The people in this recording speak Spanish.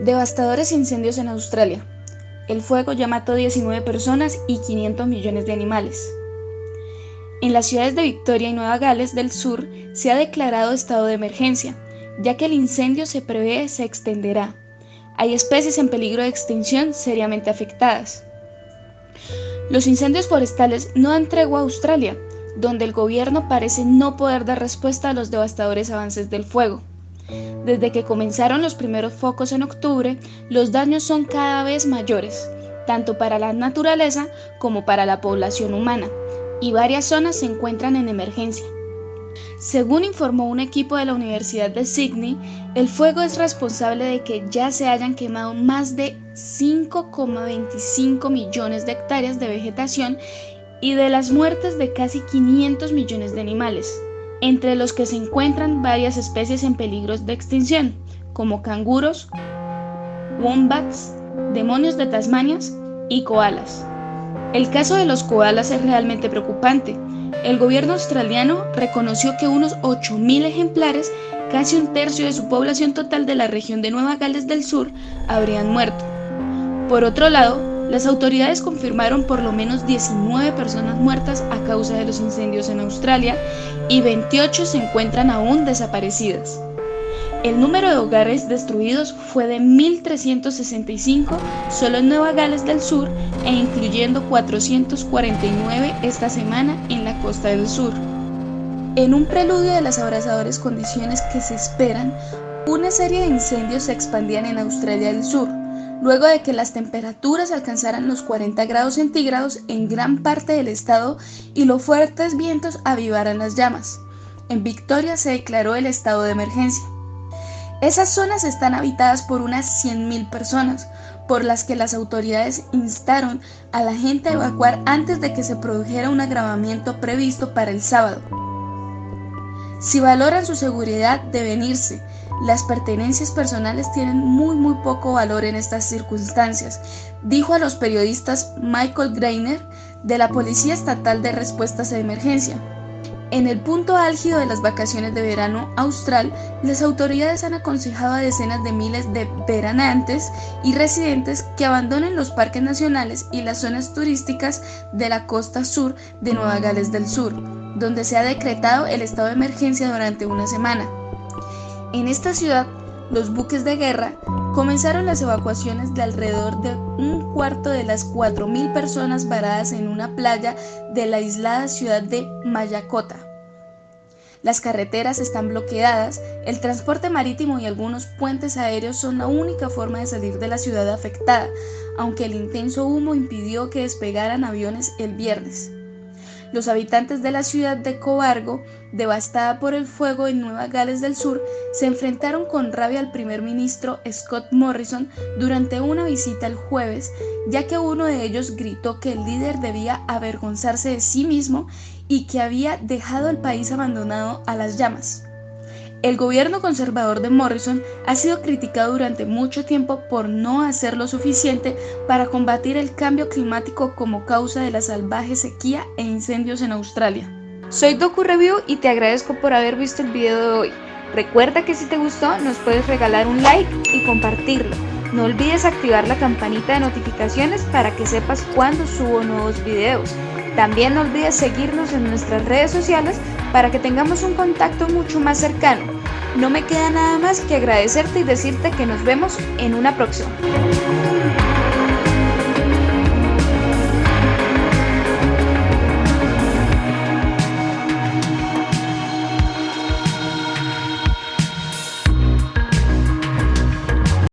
Devastadores incendios en Australia. El fuego ya mató 19 personas y 500 millones de animales. En las ciudades de Victoria y Nueva Gales del Sur se ha declarado estado de emergencia, ya que el incendio se prevé se extenderá. Hay especies en peligro de extinción seriamente afectadas. Los incendios forestales no dan tregua a Australia, donde el gobierno parece no poder dar respuesta a los devastadores avances del fuego. Desde que comenzaron los primeros focos en octubre, los daños son cada vez mayores, tanto para la naturaleza como para la población humana, y varias zonas se encuentran en emergencia. Según informó un equipo de la Universidad de Sydney, el fuego es responsable de que ya se hayan quemado más de 5,25 millones de hectáreas de vegetación y de las muertes de casi 500 millones de animales, entre los que se encuentran varias especies en peligro de extinción, como canguros, wombats, demonios de Tasmania y koalas. El caso de los koalas es realmente preocupante. El gobierno australiano reconoció que unos 8.000 ejemplares, casi un tercio de su población total de la región de Nueva Gales del Sur, habrían muerto. Por otro lado, las autoridades confirmaron por lo menos 19 personas muertas a causa de los incendios en Australia y 28 se encuentran aún desaparecidas. El número de hogares destruidos fue de 1.365 solo en Nueva Gales del Sur e incluyendo 449 esta semana en la costa del sur. En un preludio de las abrasadoras condiciones que se esperan, una serie de incendios se expandían en Australia del Sur, luego de que las temperaturas alcanzaran los 40 grados centígrados en gran parte del estado y los fuertes vientos avivaran las llamas. En Victoria se declaró el estado de emergencia. Esas zonas están habitadas por unas 100.000 personas, por las que las autoridades instaron a la gente a evacuar antes de que se produjera un agravamiento previsto para el sábado. Si valoran su seguridad, deben irse. Las pertenencias personales tienen muy poco valor en estas circunstancias, dijo a los periodistas Michael Greiner de la Policía Estatal de Respuestas de Emergencia. En el punto álgido de las vacaciones de verano austral, las autoridades han aconsejado a decenas de miles de veranantes y residentes que abandonen los parques nacionales y las zonas turísticas de la costa sur de Nueva Gales del Sur, donde se ha decretado el estado de emergencia durante una semana. En esta ciudad, los buques de guerra comenzaron las evacuaciones de alrededor de un cuarto de las 4.000 personas varadas en una playa de la aislada ciudad de Mayakota. Las carreteras están bloqueadas, el transporte marítimo y algunos puentes aéreos son la única forma de salir de la ciudad afectada, aunque el intenso humo impidió que despegaran aviones el viernes. Los habitantes de la ciudad de Cobargo, devastada por el fuego en Nueva Gales del Sur, se enfrentaron con rabia al primer ministro Scott Morrison durante una visita el jueves, ya que uno de ellos gritó que el líder debía avergonzarse de sí mismo y que había dejado el país abandonado a las llamas. El gobierno conservador de Morrison ha sido criticado durante mucho tiempo por no hacer lo suficiente para combatir el cambio climático como causa de la salvaje sequía e incendios en Australia. Soy DocuReview y te agradezco por haber visto el video de hoy. Recuerda que si te gustó nos puedes regalar un like y compartirlo. No olvides activar la campanita de notificaciones para que sepas cuando subo nuevos videos. También no olvides seguirnos en nuestras redes sociales para que tengamos un contacto mucho más cercano. No me queda nada más que agradecerte y decirte que nos vemos en una próxima.